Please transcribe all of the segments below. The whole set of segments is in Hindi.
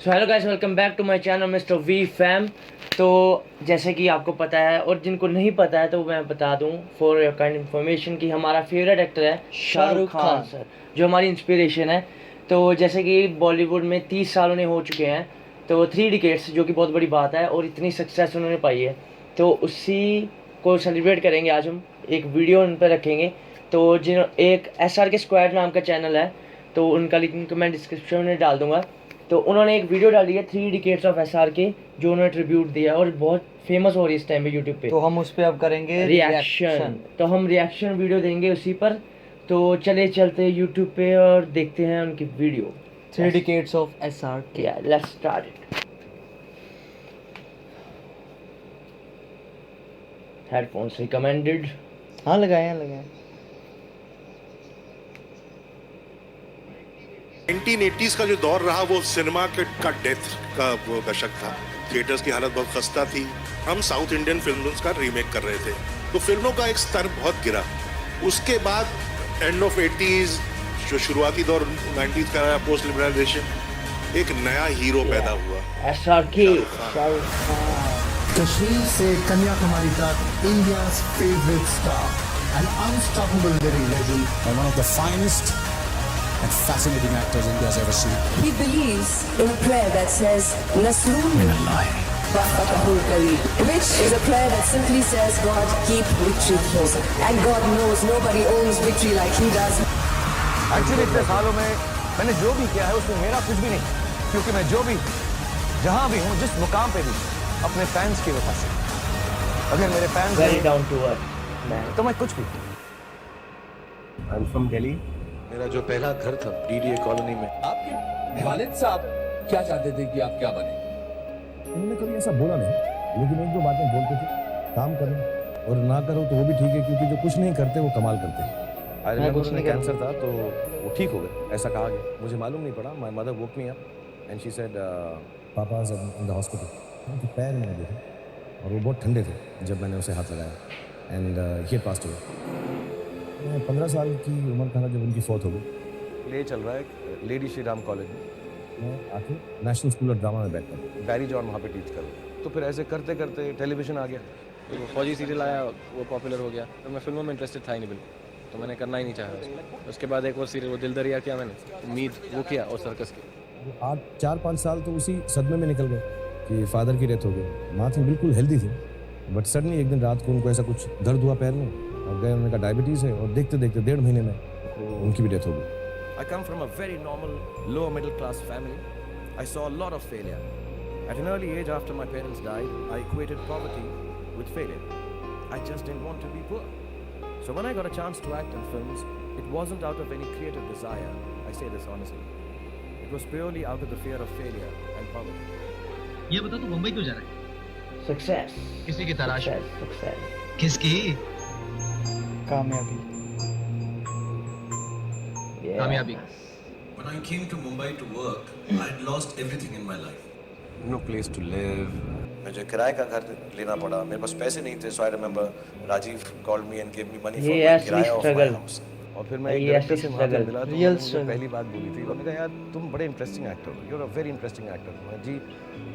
So hello guys, welcome back to my channel mister V fam. तो जैसे कि आपको पता है और जिनको नहीं पता है तो मैं बता दूं फॉर योर काइंड इन्फॉर्मेशन कि हमारा फेवरेट एक्टर है शाहरुख खान सर, जो हमारी इंस्पिरेशन है। तो जैसे कि बॉलीवुड में 30 साल उन्हें हो चुके हैं, तो 3 डिकेड्स, जो कि बहुत बड़ी बात है और इतनी सक्सेस उन्होंने पाई है। तो उसी को सेलिब्रेट करेंगे आज हम, एक वीडियो उन पर रखेंगे। तो जिन एक SRK स्क्वाड नाम का चैनल है, तो उनका लिंक मैं डिस्क्रिप्शन में डाल दूंगा। तो उन्होंने एक वीडियो डाली है 3 डिकेड्स ऑफ SRK, जो उन्होंने ट्रिब्यूट दिया और बहुत फेमस हो रही है इस टाइम पे यूट्यूब पे। तो हम उस पे अब करेंगे रिएक्शन। तो हम रिएक्शन वीडियो देंगे उसी पर। तो चले चलते हैं यूट्यूब पे और देखते हैं उनकी video 3 decades of SRK। Let's start it. Headphones recommended. हाँ लगाए 1980s का जो दौर रहा वो सिनेमा का डेथ का वो दशक था। थिएटर्स की हालत बहुत खस्ता थी। हम साउथ इंडियन फिल्म्स का रीमेक कर रहे थे, तो फिल्मों का एक स्तर बहुत गिरा। उसके बाद एंड ऑफ 80s जो शुरुआती दौर 90s का पोस्ट लिबरलाइजेशन, एक नया हीरो पैदा हुआ, SRK। कश्मीर से कन्याकुमारी तक India's favorite star, an unstoppable living legend, and one of the finest and fascinating actors India's ever seen. He believes in a prayer that says Nasrun Fatahul Kareem, which is a prayer that simply says, God, keep victory closer. And God knows nobody owns victory like he does. Actually इतने सालों में मैंने जो भी किया है उसमें मेरा कुछ भी नहीं, क्योंकि मैं जो भी जहां भी हूं, जिस मुकाम पे भी, अपने फैंस की वजह से। अगर मेरे fans very down to earth तो मैं कुछ भी। I am from Delhi. मेरा जो पहला घर था DDA कॉलोनी में। आपके वालिद साहब क्या चाहते थे कि आप क्या बने? उन्होंने कभी ऐसा बोला नहीं, लेकिन एक दो बातें बोलते थे, काम करो और ना करो तो वो भी ठीक है, क्योंकि जो कुछ नहीं करते वो कमाल करते हैं। कुछ नहीं कैंसर था तो वो ठीक हो गए, ऐसा कहा गया, मुझे मालूम नहीं पड़ा। My mother woke me up and she said पापा इज इन द हॉस्पिटल। उनके पैर मैंने देखे और वो बहुत ठंडे थे जब मैंने उसे हाथ लगाया, एंड ही पास्ट अवे। मैं 15 साल की उम्र था जब उनकी फौत हो गई। प्ले चल रहा है लेडी श्री राम कॉलेज में, मैं आके नेशनल स्कूल ऑफ ड्रामा में बैठता हूँ, बैरी जॉन वहाँ पे टीच करूँ। तो फिर ऐसे करते करते टेलीविज़न आ गया, तो फौजी सीरियल आया, वो पॉपुलर हो गया। तो मैं फिल्मों में इंटरेस्टेड था ही नहीं बिल्कुल, तो मैंने करना ही नहीं चाहा। उसके बाद एक और सीरियल, वो दिल दरिया किया मैंने, उम्मीद वो किया, और सर्कस की। 4-5 साल तो उसी सदमे में निकल गए कि फादर की डेथ हो गई। माँ थी बिल्कुल हेल्दी थी, बट सडनली एक दिन रात को उनको ऐसा कुछ दर्द हुआ पैर में और गए, उन्होंने कहा डायबिटीज़ है, और देखते देखते 1.5 महीने में उनकी भी डेथ हो गई। I come from a very normal, lower middle class family. I saw a lot of failure. At an early age, after my parents died, I equated poverty with failure. I just didn't want to be poor. So when I got a chance to act in films, it wasn't out of any creative desire. I say this honestly. It was purely out of the fear of failure and poverty. ये बता तू मुंबई क्यों जा रहा है? सक्सेस। किसी की तलाश में? सक्सेस। किसकी? कामयाबी। कामयाबी। When I came to Mumbai to work, I had lost everything in my life. No place to live. मुझे किराए का घर लेना पड़ा, मेरे पास पैसे नहीं थे। So I remember Rajiv called me and give me money for kiraya of my house. और फिर मैं एक डायरेक्टर से वहाँ पे मिला, तो उन्होंने पहली बात बोली थी, उन्होंने कहा यार तुम बड़े इंटरेस्टिंग एक्टर हो, you are a very interesting actor. जी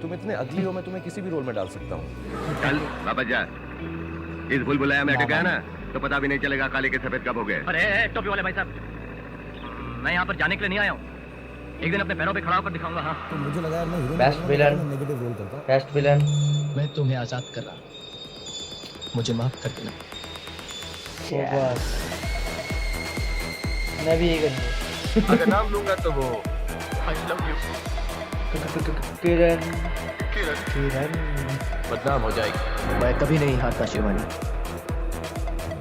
तुम इतने अगली हो, मैं तुम्हें किसी भी रोल में डाल सकता हूँ। चल वापस जा, इस भूल भुलाया में अटक गया ना तो पता भी नहीं चलेगा काले के सफेद कब हो गए। अरे टोपी वाले भाई साहब, मैं यहाँ पर जाने के लिए नहीं आया हूँ, एक दिन अपने पैरों पे खड़ा होकर दिखाऊंगा। हाँ, तो मुझे लगा यार मैं hero best villain, negative role करता। Best villain. मैं तुम्हें आजाद कर रहा, मुझे माफ कर देना। मैं भी यही करूँगा। अगर नाम लूंगा तो वो I love you किरण। बदनाम हो जाएगी। मैं कभी नहीं हारता Shivani.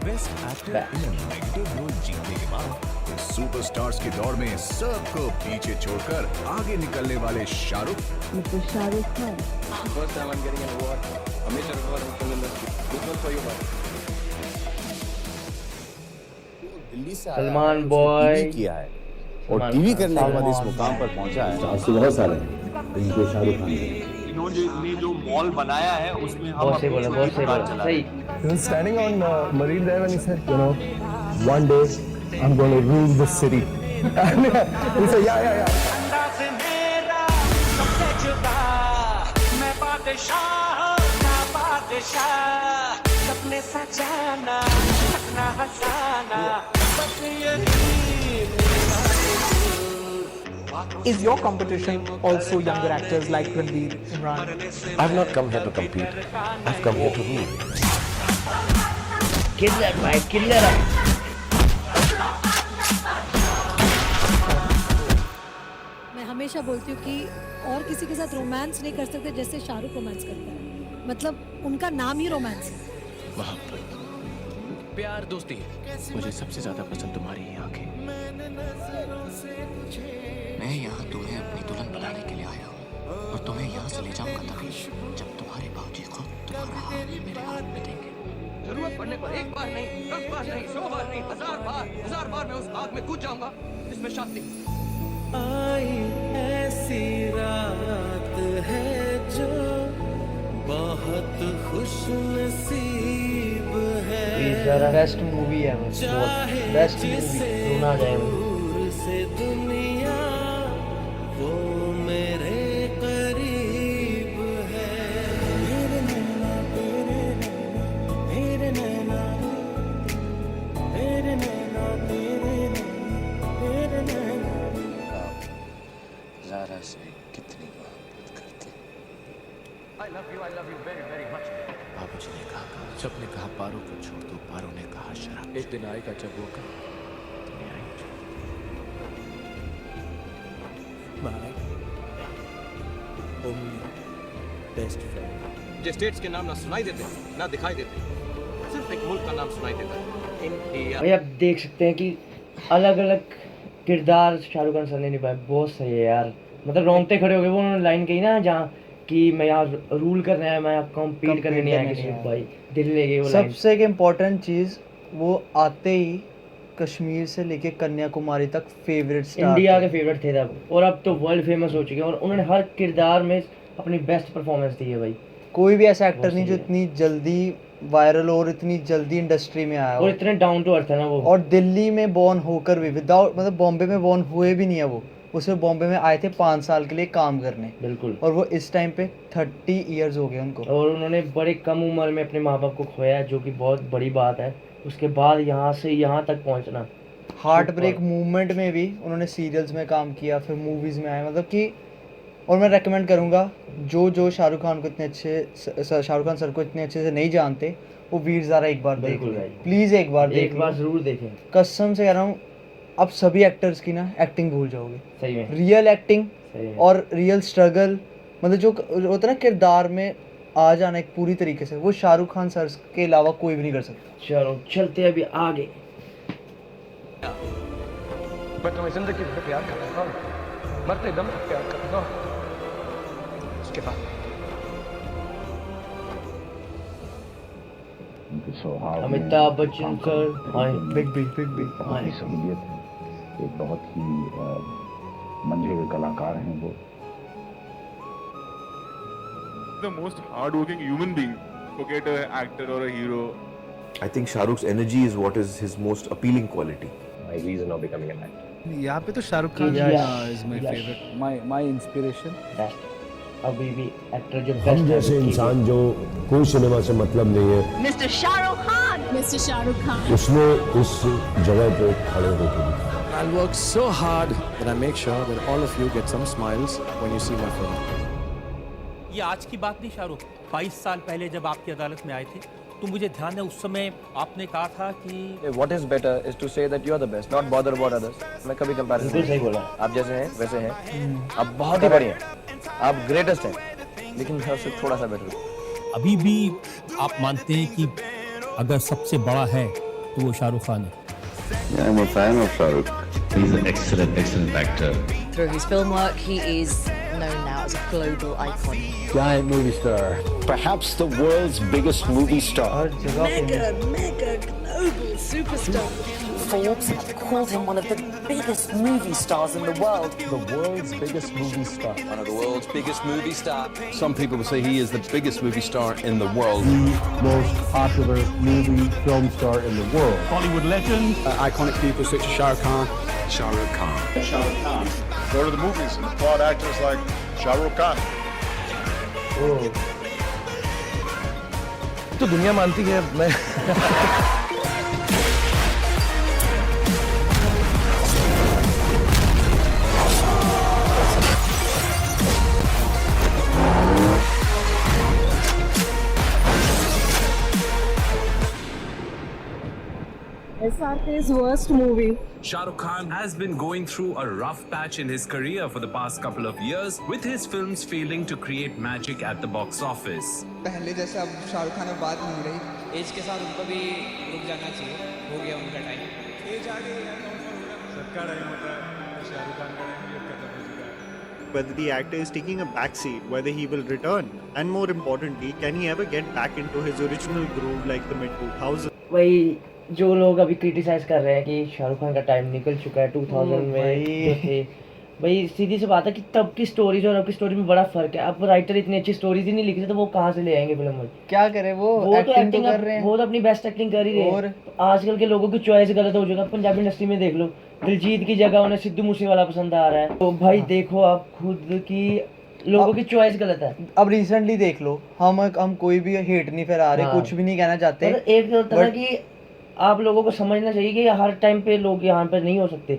Best actor in a negative role जीतने के बाद सुपरस्टार्स की दौड़ में सबको पीछे छोड़कर आगे निकलने वाले Shahrukh. Mr. Shahrukh Khan. First time I'm getting an award, a major award in film industry. This one for you, buddy. Delhi से सलमान बॉय किया है और टीवी करने के बाद इस मुकाम पर पहुंचा है। आपसे बहुत सारे इनको शाहरुख खान इन्होंने जो मॉल बनाया है उसमें हम बहुत सही बोला सही। He was standing on Marine Drive and he said, you know, one day I'm going to rule the city. And he said, yeah. बादशाह ना बादशाह, सपने सजाना सपना हसाना बस यही Is your competition also younger actors like Ranveer, Imran? I've not come here to compete. I've come here to rule. Killer, bhai, killer. मैं हमेशा बोलती हूँ कि और किसी के साथ रोमांस नहीं कर सकते जैसे शाहरुख रोमांस करता है, मतलब उनका नाम ही रोमांस है। मोहब्बत, प्यार, दोस्ती। मुझे सबसे ज्यादा पसंद तुम्हारी ये आंखें। मैं यहाँ तुम्हें अपनी दुल्हन बनाने के लिए आया हूँ और तुम्हें यहाँ से ले जाऊंगा तभी जब तुम्हारे बाबूजी खुद तुम्हारा हाथ मेरे हाथ में देंगे। जरूरत पड़ने पर एक बार नहीं, 10 बार नहीं, 100 बार नहीं, 1000 बार मैं उस आग में कूद जाऊंगा जिसमें शास्त्री। आई ऐसी रात है जो बहुत खुश नसीब है, बेस्ट मूवी है, बेस्ट मूवी, रोना जाए दूर से दुनिया वो मेरे करीब है। मेरे नैना तेरे नैना, मेरे नैना तेरे नैना, मेरे नैना। ज़ारा से कितनी मोहब्बत करते। I love you very very much. बाबूजी ने कहा, जब ने कहा पारो को छोड़ दो, पारो ने कहा शराब। एक दिन आएगा जब वो कहा तुम्हें आएंगे। Best friend. जिस स्टेट्स के नाम ना सुनाई देते ना दिखाई देते, सिर्फ एक मुल्क का नाम सुनाई देता है, इंडिया। भाई आप देख सकते हैं कि अलग अलग किरदार शाहरुख खान सर ने निभाए, बहुत सही है यार। मतलब रोंगटे खड़े हो गए वो उन्होंने लाइन कही ना जहाँ कि मैं यहाँ रूल करना है, मैं यहाँ कम्पीट करने नहीं आया किसी को, भाई दिल ले गई वो लाइन। सबसे एक इम्पोर्टेंट चीज़, वो आते ही कश्मीर से लेके कन्याकुमारी तक फेवरेट स्टार, इंडिया के फेवरेट थे तब, और अब तो वर्ल्ड फेमस हो चुके हैं और उन्होंने हर किरदार में अपनी बेस्ट परफॉर्मेंस दी है भाई। कोई भी ऐसा एक्टर नहीं जो इतनी जल्दी वायरल और इतनी जल्दी इंडस्ट्री में आया और इतने डाउन टू अर्थ है ना वो। और दिल्ली में बॉर्न होकर भी विदाउट, मतलब बॉम्बे में बॉर्न हुए भी नहीं है वो, उसमें बॉम्बे में आए थे 5 साल के लिए काम करने। बिल्कुल। और वो इस टाइम पे 30 इयर्स हो गए उनको, और उन्होंने बड़े कम उम्र में अपने माँ बाप को खोया, जो कि बहुत बड़ी बात है। उसके बाद यहाँ से यहाँ तक पहुँचना, हार्ट ब्रेक मूवमेंट में भी उन्होंने सीरियल्स में काम किया, फिर मूवीज़ में आए, मतलब कि। और मैं रेकमेंड करूँगा जो शाहरुख खान को इतने अच्छे, शाहरुख खान सर को इतने अच्छे से नहीं जानते, वो वीर ज़ारा एक बार देख लें प्लीज़, एक बार ज़रूर देखें। कसम से कह रहा हूँ, अब सभी एक्टर्स की ना एक्टिंग भूल जाओगे, सही में रियल एक्टिंग और रियल स्ट्रगल, मतलब जो होता है ना किरदार में आ जाना एक पूरी तरीके से, वो शाहरुख खान सर के अलावा कोई भी नहीं कर सकता। चलो चलते अभी आगे। मैं तुम्हें जिंदगी भर प्यार करता हूँ, मरते दम तक प्यार करता हूँ। उसके बाद अमिताभ बच्चन सर, बिग हमारी सहूलियत है, एक बहुत ही मंझे हुए कलाकार हैं वो। The most hard-working human being. Forget an actor or a hero. I think Shah Rukh's energy is what is his most appealing quality. My reason of becoming an actor. यहाँ पे तो Shahrukh Khan is my favorite, my inspiration. अभी भी एक्टर जो हम जैसे इंसान जो कोई सिनेमा से मतलब नहीं है, Mr. Shahrukh Khan, Mr. Shahrukh Khan, उसने इस जगह पे खड़े होकर दिखाया। I'll work so hard that I make sure that all of you get some smiles when you see my film. ये आज की बात नहीं शाहरुख, 22 साल पहले जब आपकी अदालत में आए थे तो मुझे ध्यान है उस समय आपने कहा था कि What is better is to say that you are the best, not bother about others. मैं कभी कंपैरिजन बिल्कुल सही बोला। आप जैसे हैं वैसे हैं, आप बहुत ही बढ़िया हैं, आप ग्रेटेस्ट हैं, लेकिन मैं उससे थोड़ा सा बेटर हूँ। अभी भी आप मानते हैं कि अगर सबसे बड़ा है तो वो शाहरुख खान है? Yeah, I'm a fan of Shah Rukh. He's an excellent actor. Through his film work, he is known now as a global icon. Giant movie star. Perhaps the world's biggest movie star. Mega global superstar. Forbes have called him one of the biggest movie stars in the world. The world's biggest movie star. One of the world's biggest movie stars. Some people would say he is the biggest movie star in the world. The most popular movie film star in the world. Hollywood legend. Iconic people such as Shah Rukh Khan. Shah Rukh Khan. Shah Rukh Khan. Go to the movies and applaud actors like Shah Rukh Khan. Oh, तो दुनिया मानती है मैं SRK's worst movie. Shah Rukh Khan has been going through a rough patch in his career for the past couple of years, with his films failing to create magic at the box office. पहले जैसे अब शाहरुख खान में बात नहीं रही। एज के साथ उनको भी रुक जाना चाहिए, हो गया उनका टाइम। एज आ गई है, सबका टाइम होता है, शाहरुख खान का टाइम भी अब खत्म हो चुका है। Whether the actor is taking a back seat, whether he will return, and more importantly, can he ever get back into his original groove like the mid-2000s? वही जो लोग अभी क्रिटिसाइज कर रहे हैं कि शाहरुख खान का टाइम निकल चुका है 2000 में जो थे, भाई सीधी सी बात है कि तब की स्टोरीज और अब की स्टोरी में बड़ा फर्क है। अब राइटर इतनी अच्छी स्टोरीज ही नहीं लिख रहे तो वो कहाँ से ले आएंगे फिल्म में? क्या करे वो तो एक्टिंग तो कर रहे हैं, वो तो अपनी बेस्ट एक्टिंग कर ही रहे हैं। आजकल के लोगों की चॉइस गलत हो चुका है। पंजाबी इंडस्ट्री में देख लो, दिलजीत की जगह उन्हें सिद्धू मूसेवाला पसंद आ रहा है। तो भाई देखो आप खुद की लोगों की चॉइस गलत है। अब रिसेंटली देख लो, हम कोई भी हेट नहीं फैला रहे, कुछ भी नहीं कहना चाहते। एक तरह की आप लोगों को समझना चाहिए कि हर टाइम पे लोग यहाँ पे नहीं हो सकते।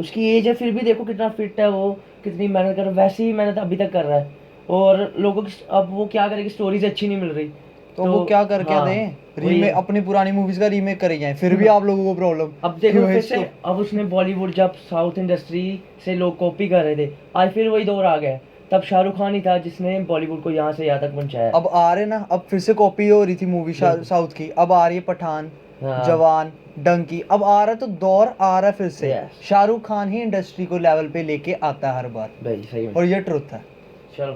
उसकी एज है, फिर भी देखो कितना फिट है वो, कितनी मेहनत कर रहा है, वैसे ही मेहनत अभी तक कर रहा है। और लोगों की अब वो क्या करेगी, स्टोरीज अच्छी नहीं मिल रही तो वो क्या कर क्या दें, रीमेक अपनी पुरानी मूवीज का रीमेक करे जाएं, फिर भी आप लोगों को प्रॉब्लम। अब देखो फिर से अब उसने बॉलीवुड जब साउथ इंडस्ट्री से लोग कॉपी कर रहे थे, आज फिर वही दौर आ गया। तब शाहरुख खान ही था जिसने बॉलीवुड को यहाँ से यहाँ तक पहुँचाया। अब आ रहे ना, अब फिर से कॉपी हो रही थी मूवी साउथ की, अब आ रही है पठान, जवान, डंकी, अब आ रहा है तो दौर आ रहा है फिर से। शाहरुख खान ही इंडस्ट्री को लेवल पे लेके आता है हर बार, सही और ये ट्रुथ है। चलो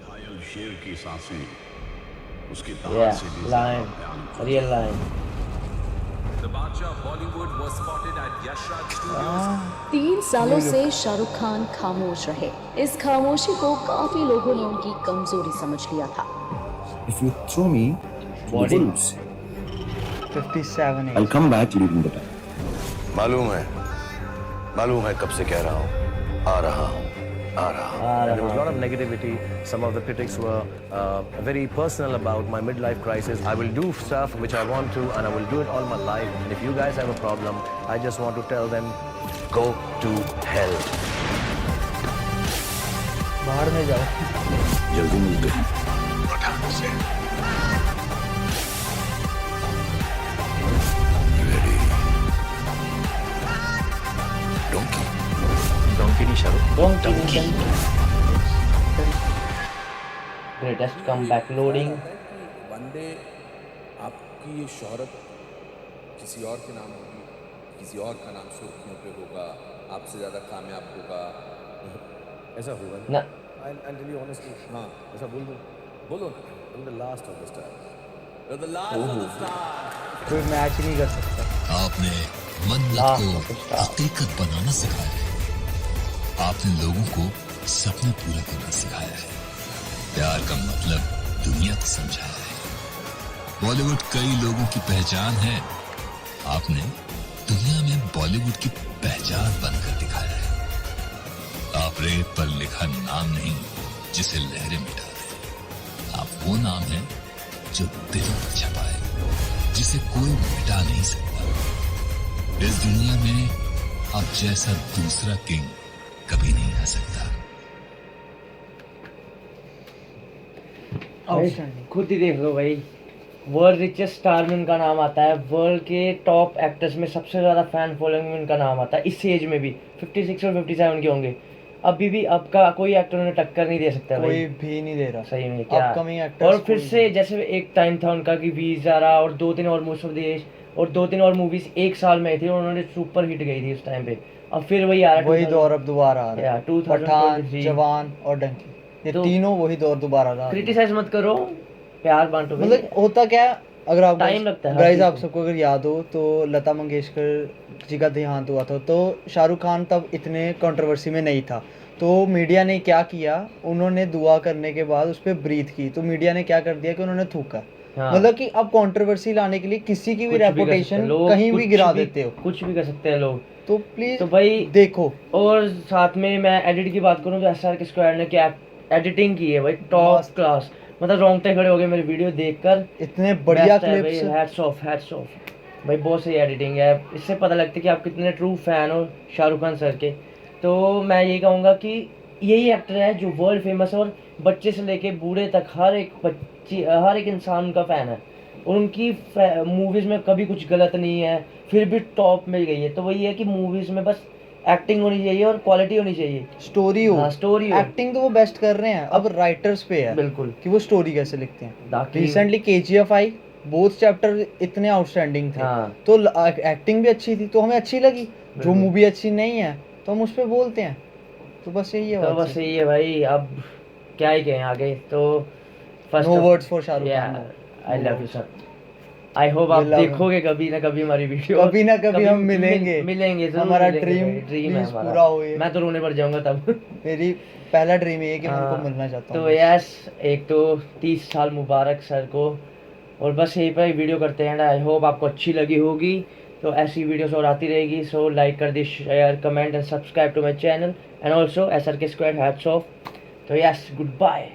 घायल शेर की सांसें उसकी line, real line. The Badshah of Bollywood was spotted at Yash Raj Studios. 3 सालों से शाहरुख खान खामोश रहे। इस खामोशी को काफी लोगों ने उनकी कमजोरी समझ लिया था। If you throw me to the wolves, 57 I'll come back leading the time. मालूम है कब से कह रहा हूँ, आ रहा हूँ। There was a lot of negativity. Some of the critics were very personal about my midlife crisis. I will do stuff which I want to, and I will do it all my life. And if you guys have a problem, I just want to tell them, go to hell. बाहर में जाओ। जल्दी मिलते हैं पठान से। Ready? Donkey. Donkey नहीं Shahrukh. Donkey। Greatest comeback loading. One day आपकी ये शोहरत किसी और के नाम होगी, किसी और का नाम सुर्खियों पे होगा, आपसे ज़्यादा कामयाब होगा। ऐसा होगा ना। And to be honest, हाँ ऐसा बोलो ना। I'm the last of the stars. You're the last of the stars. कोई मैच नहीं कर सकता। आपने मन्नत को हकीकत बनाना सिखाया है। आपने लोगों को सपने पूरे करना सिखाया है। प्यार का मतलब दुनिया को समझाया है। बॉलीवुड कई लोगों की पहचान है, आपने दुनिया में बॉलीवुड की पहचान बनकर दिखाया है। आप रेत पर लिखा नाम नहीं जिसे लहरें मिटा दे, आप वो नाम है जो दिलों पर छपा है, जिसे कोई मिटा नहीं सकता। इस दुनिया में आप जैसा दूसरा किंग कभी नहीं आ सकता। खुद ही देख लो भाई, वर्ल्ड रिचेस्ट स्टार में उनका नाम आता है, वर्ल्ड के टॉप एक्टर्स में सबसे ज़्यादा फैन फॉलोइंग में उनका नाम आता है। इस एज में भी 56 और 57 के होंगे, अभी भी अब का कोई एक्टर उन्हें टक्कर नहीं दे सकता। कोई भी नहीं दे रहा सही में क्या। अपकमिंग एक्टर्स और फिर से जैसे एक टाइम था उनका कि वीज़ारा और 2-3 और मुस्तफदेश और 2-3 और मूवीज एक साल में थी और उन्होंने सुपर हिट गई थी उस टाइम पे। अब फिर वही आ रहा है, वही दौर अब दोबारा आ रहा है। 2023 पठान, जवान और डंकी, ये तीनों वही दौर दोबारा आ रहा है। क्रिटिसाइज मत करो, प्यार बांटो। मतलब होता क्या, अगर आप टाइम लगता है गाइस, आप सबको अगर याद हो तो लता मंगेशकर जी का देहांत हुआ था, तो शाहरुख खान तब इतने कंट्रोवर्सी में नहीं था। तो मीडिया ने क्या किया, उन्होंने दुआ करने के बाद उस पर ब्रीथ की, तो मीडिया ने क्या कर दिया कि उन्होंने थूका। मतलब कि अब कंट्रोवर्सी लाने के लिए किसी की भी रेपुटेशन कहीं भी गिरा देते हो, कुछ भी कर सकते हैं लोग। तो प्लीज तो भाई देखो। और साथ में मैं एडिट की बात करूं तो SRK स्क्वायर ने क्या एडिटिंग की है भाई, टॉप क्लास। मतलब रोंगटे खड़े हो गए मेरी वीडियो देखकर। इतने बढ़िया Best है क्लिप्स। भाई, हैट्स ऑफ भाई, बहुत सही एडिटिंग है। इससे पता लगता है कि आप कितने ट्रू फैन हो शाहरुख खान सर के। तो मैं यही कहूँगा कि यही एक्टर है जो वर्ल्ड फेमस है और बच्चे से लेके बूढ़े तक हर एक इंसान का फ़ैन है। और उनकी मूवीज़ में कभी कुछ गलत नहीं है, फिर भी टॉप मिल गई है। तो वही है कि मूवीज़ में बस एक्टिंग होनी चाहिए और क्वालिटी होनी चाहिए, स्टोरी हो। हाँ, स्टोरी हो। एक्टिंग तो वो बेस्ट कर रहे हैं, अब राइटर्स पे है बिल्कुल कि वो स्टोरी कैसे लिखते हैं। बाकी रिसेंटली KGF आई, बोथ चैप्टर इतने आउटस्टैंडिंग थे। हाँ। तो एक्टिंग भी अच्छी थी तो हमें अच्छी लगी। जो बिल्कुल। मूवी अच्छी नहीं है तो हम उस पर बोलते हैं। तो बस यही है तो बात। बस यही है भाई, अब क्या ही कहें आगे। तो No words for Shahrukh Khan. I love you sir. I hope आप We love him. देखोगे कभी ना कभी हमारी वीडियो। कभी ना कभी हम मिलेंगे। मिलेंगे जरूर हमारा मिलेंगे ड्रीम भाई, ड्रीम है प्लीज हमारा। पूरा हो ये। मैं तो रोने पड़ जाऊंगा तब। मेरी पहला ड्रीम ये है कि मैं हाँ, उनको मिलना चाहता हूँ। तो यस, एक तो 30 साल मुबारक सर को। और बस यहीं पर वीडियो करते हैं। आई होप आपको अच्छी लगी होगी। तो ऐसी वीडियोस और आती रहेगी। सो लाइक कर दी, share, comment and subscribe to my channel and also SRK Squad hats off. तो यस, गुड बाय।